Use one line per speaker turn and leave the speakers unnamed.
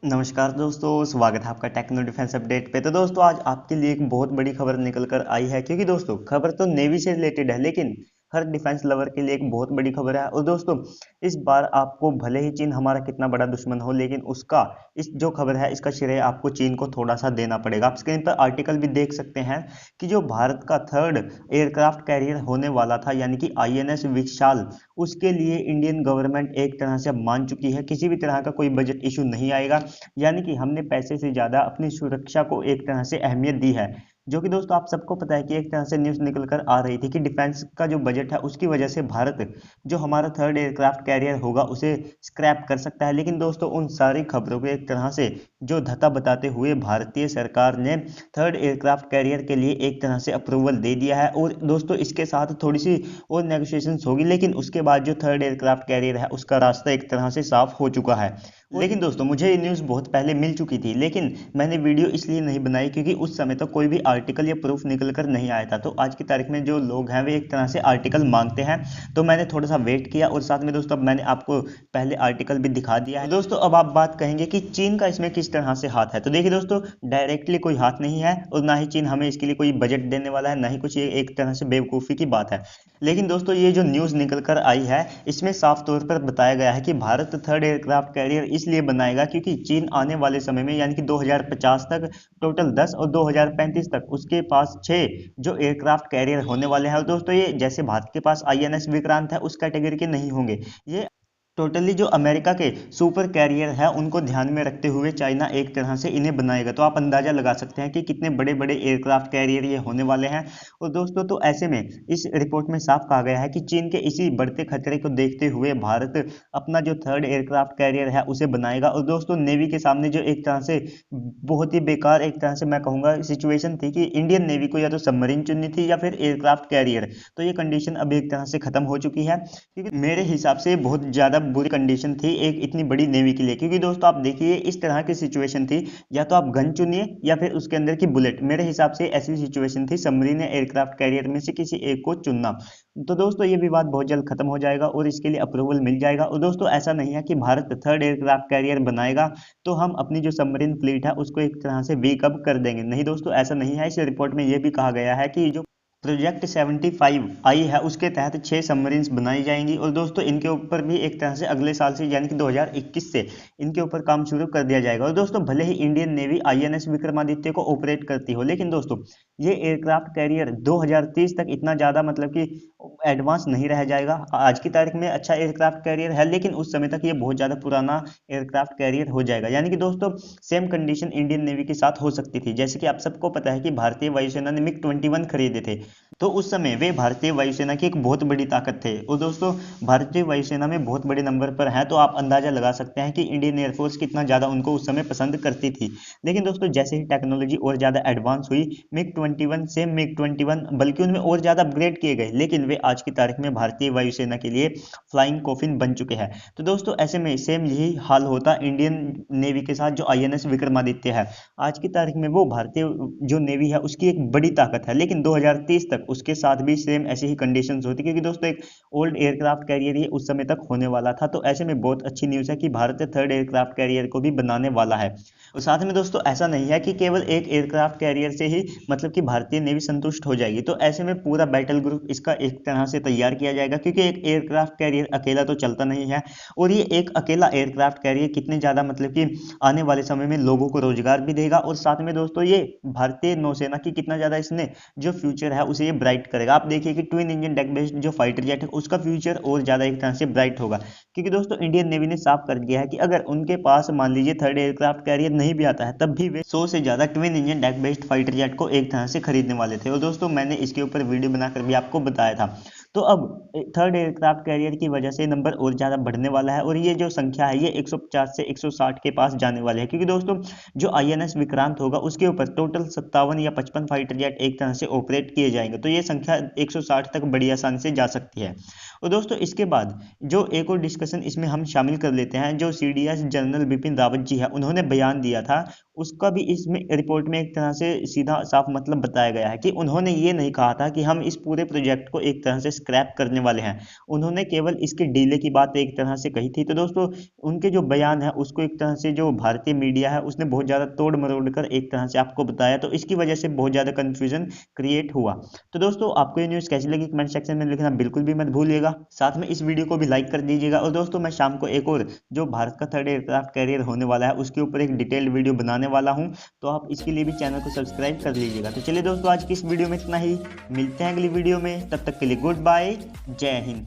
नमस्कार दोस्तों, स्वागत है आपका टेक्नो डिफेंस अपडेट पे। तो दोस्तों आज आपके लिए एक बहुत बड़ी खबर निकल कर आई है, क्योंकि दोस्तों खबर तो नेवी से रिलेटेड है, लेकिन हर डिफेंस लवर के लिए एक बहुत बड़ी खबर है। और दोस्तों इस बार आपको भले ही चीन हमारा कितना बड़ा दुश्मन हो, लेकिन उसका इस जो खबर है इसका श्रेय आपको चीन को थोड़ा सा देना पड़ेगा। आप स्क्रीन पर आर्टिकल भी देख सकते हैं कि जो भारत का थर्ड एयरक्राफ्ट कैरियर होने वाला था, यानी कि आईएनएस विशाल, उसके लिए इंडियन गवर्नमेंट एक तरह से अब मान चुकी है, किसी भी तरह का कोई बजट इशू नहीं आएगा। यानी कि हमने पैसे से ज्यादा अपनी सुरक्षा को एक तरह से अहमियत दी है। जो कि दोस्तों आप सबको पता है कि एक तरह से न्यूज़ निकल कर आ रही थी कि डिफेंस का जो बजट है उसकी वजह से भारत जो हमारा थर्ड एयरक्राफ्ट कैरियर होगा उसे स्क्रैप कर सकता है। लेकिन दोस्तों उन सारी खबरों को एक तरह से जो धता बताते हुए भारतीय सरकार ने थर्ड एयरक्राफ्ट कैरियर के लिए एक तरह से अप्रूवल दे दिया है। और दोस्तों इसके साथ थोड़ी सी और नेगोशिएशंस होगी, लेकिन उसके बाद जो थर्ड एयरक्राफ्ट कैरियर है उसका रास्ता एक तरह से साफ हो चुका है। लेकिन दोस्तों मुझे ये न्यूज़ बहुत पहले मिल चुकी थी, लेकिन मैंने वीडियो इसलिए नहीं बनाई क्योंकि उस समय तक कोई भी आर्टिकल या प्रूफ निकल कर नहीं आया था। तो आज की तारीख में जो लोग हैं वे एक तरह से आर्टिकल मांगते हैं, तो मैंने थोड़ा सा वेट किया और साथ में दोस्तों अब मैंने आपको पहले आर्टिकल भी दिखा दिया है। दोस्तों अब आप बात कहेंगे कि चीन का इसमें किस तरह से हाथ है। तो देखिए दोस्तों, डायरेक्टली कोई हाथ नहीं है और ना ही चीन हमें इसके लिए कोई बजट देने वाला है, ना ही कुछ। ये एक तरह से बेवकूफ़ी की बात है। लेकिन दोस्तों ये जो न्यूज़ निकल कर आई है इसमें साफ तौर पर बताया गया है कि भारत थर्ड एयरक्राफ्ट कैरियर इसलिए बनाएगा क्योंकि चीन आने वाले समय में, यानी कि 2050 तक टोटल 10 और 2035 तक उसके पास 6 जो एयरक्राफ्ट कैरियर होने वाले हैं। और दोस्तों ये जैसे भारत के पास आईएनएस विक्रांत है उस कैटेगरी के नहीं होंगे। ये टोटली जो अमेरिका के सुपर कैरियर है उनको ध्यान में रखते हुए चाइना एक तरह से इन्हें बनाएगा। तो आप अंदाजा लगा सकते हैं कि कितने बड़े बड़े एयरक्राफ्ट कैरियर ये होने वाले हैं। और दोस्तों तो ऐसे में इस रिपोर्ट में साफ कहा गया है कि चीन के इसी बढ़ते खतरे को देखते हुए भारत अपना जो थर्ड एयरक्राफ्ट कैरियर है उसे बनाएगा। और दोस्तों नेवी के सामने जो एक तरह से बहुत ही बेकार, एक तरह से मैं कहूँगा, सिचुएशन थी कि इंडियन नेवी को या तो सबमरीन चुननी थी या फिर एयरक्राफ्ट कैरियर। तो ये कंडीशन अब एक तरह से खत्म हो चुकी है, क्योंकि मेरे हिसाब से बहुत ज़्यादा बुरी कंडीशन थी एक इतनी बड़ी नेवी के लिए। क्योंकि दोस्तों आप देखिए इस तरह की सिचुएशन थी, या तो आप गन चुनिए या फिर उसके अंदर की बुलेट। मेरे हिसाब से ऐसी सिचुएशन थी सबमरीन या एयरक्राफ्ट कैरियर में से किसी एक को चुनना। तो दोस्तों ये विवाद बहुत जल्द खत्म हो जाएगा और इसके लिए अप्रूवल मिल जाएगा। और दोस्तों ऐसा नहीं है कि भारत थर्ड एयरक्राफ्ट कैरियर बनाएगा तो हम अपनी जो सबमरीन फ्लीट है उसको एक तरह से वीक अप कर देंगे। नहीं दोस्तों, ऐसा नहीं है। इस रिपोर्ट में यह भी कहा गया है कि जो प्रोजेक्ट 75 आई है उसके तहत 6 सबमरीन्स बनाई जाएंगी। और दोस्तों इनके ऊपर भी एक तरह से अगले साल से, यानी कि 2021 से इनके ऊपर काम शुरू कर दिया जाएगा। और दोस्तों भले ही इंडियन नेवी आईएनएस विक्रमादित्य को ऑपरेट करती हो, लेकिन दोस्तों ये एयरक्राफ्ट कैरियर 2030 तक इतना ज़्यादा मतलब कि एडवांस नहीं रह जाएगा। आज की तारीख में अच्छा एयरक्राफ्ट कैरियर है, लेकिन उस समय तक ये बहुत ज़्यादा पुराना एयरक्राफ्ट कैरियर हो जाएगा। यानी कि दोस्तों सेम कंडीशन इंडियन नेवी के साथ हो सकती थी। जैसे कि आप सबको पता है कि भारतीय वायुसेना ने मिग 21 खरीदे थे, तो उस समय वे भारतीय वायुसेना की एक बहुत बड़ी ताकत थे। और दोस्तों भारतीय वायुसेना में बहुत बड़े नंबर पर हैं, तो आप अंदाजा लगा सकते हैं कि इंडियन एयरफोर्स कितना ज़्यादा उनको उस समय पसंद करती थी। लेकिन दोस्तों जैसे ही टेक्नोलॉजी और ज़्यादा एडवांस हुई, मिग 21 से मिग 21 बल्कि उनमें और ज़्यादा अपग्रेड किए गए, लेकिन वे आज की तारीख में भारतीय वायुसेना के लिए फ्लाइंग कॉफिन बन चुके हैं। तो दोस्तों ऐसे में सेम यही हाल होता इंडियन नेवी के साथ। जो आईएनएस विक्रमादित्य है आज की तारीख में वो भारतीय जो नेवी है उसकी एक बड़ी ताकत है, लेकिन 2030 तक उसके साथ भी सेम ऐसी ही कंडीशंस होती, क्योंकि दोस्तों एक ओल्ड एयरक्राफ्ट कैरियर ये उस समय तक होने वाला था। तो ऐसे में बहुत अच्छी न्यूज़ है कि भारत थर्ड एयरक्राफ्ट कैरियर को भी बनाने वाला है। और साथ में दोस्तों ऐसा नहीं है कि केवल एक एयरक्राफ्ट कैरियर से ही मतलब कि भारतीय नेवी संतुष्ट हो जाएगी। तो ऐसे में पूरा बैटल ग्रुप इसका एक तरह से तैयार किया जाएगा, क्योंकि एक एयरक्राफ्ट कैरियर अकेला तो चलता नहीं है। और ये एक अकेला एयरक्राफ्ट कैरियर कितने ज़्यादा मतलब कि आने वाले समय में लोगों को रोजगार भी देगा। और साथ में दोस्तों ये भारतीय नौसेना की कितना ज़्यादा इसने जो फ्यूचर है उसे ये ब्राइट करेगा। आप देखिए कि ट्विन इंजन डेक बेस्ड जो फाइटर जेट है उसका फ्यूचर और ज़्यादा एक तरह से ब्राइट होगा, क्योंकि दोस्तों इंडियन नेवी ने साफ कर दिया है कि अगर उनके पास मान लीजिए थर्ड एयरक्राफ्ट कैरियर नहीं भी आता है तब भी वे 100 से ज़्यादा twin engine deck based fighter jet को एक तरह से खरीदने वाले थे। और दोस्तों मैंने इसके ऊपर वीडियो बनाकर भी आपको बताया था। तो अब थर्ड एयरक्राफ्ट कैरियर की वजह से नंबर और ज़्यादा बढ़ने वाला है, और ये जो संख्या है ये 150 से 160 के पास जाने वाले हैं। क्योंकि दोस्तों जो आईएनएस विक्रांत होगा उसके ऊपर टोटल 57 या 55 फाइटर जेट एक तरह से ऑपरेट किए जाएंगे, तो ये संख्या 160 तक बड़ी आसानी से जा सकती है। और दोस्तों इसके बाद जो एक और डिस्कशन इसमें हम शामिल कर लेते हैं, जो सीडीएस जनरल बिपिन रावत जी है उन्होंने बयान दिया था, उसका भी इसमें रिपोर्ट में एक तरह से सीधा साफ मतलब बताया गया है कि उन्होंने ये नहीं कहा था कि हम इस पूरे प्रोजेक्ट को एक तरह से स्क्रैप करने वाले हैं। उन्होंने केवल इसके डिले की बात एक तरह से कही थी। तो दोस्तों उनके जो बयान है उसको एक तरह से जो भारतीय मीडिया है उसने बहुत ज़्यादा तोड़ मरोड़ कर एक तरह से आपको बताया, तो इसकी वजह से बहुत ज़्यादा कन्फ्यूजन क्रिएट हुआ। तो दोस्तों आपको ये न्यूज़ कैसी लगी कमेंट सेक्शन में लिखना बिल्कुल भी मत भूलिएगा। साथ में इस वीडियो को भी लाइक कर दीजिएगा। और दोस्तों मैं शाम को एक और जो भारत का थर्ड एयरक्राफ्ट कैरियर होने वाला है उसके ऊपर एक डिटेल्ड वीडियो बनाने वाला हूं, तो आप इसके लिए भी चैनल को सब्सक्राइब कर लीजिएगा। तो चलिए दोस्तों आज की इस वीडियो में इतना ही, मिलते हैं अगली वीडियो में, तब तक के लिए गुड बाय, जय हिंद।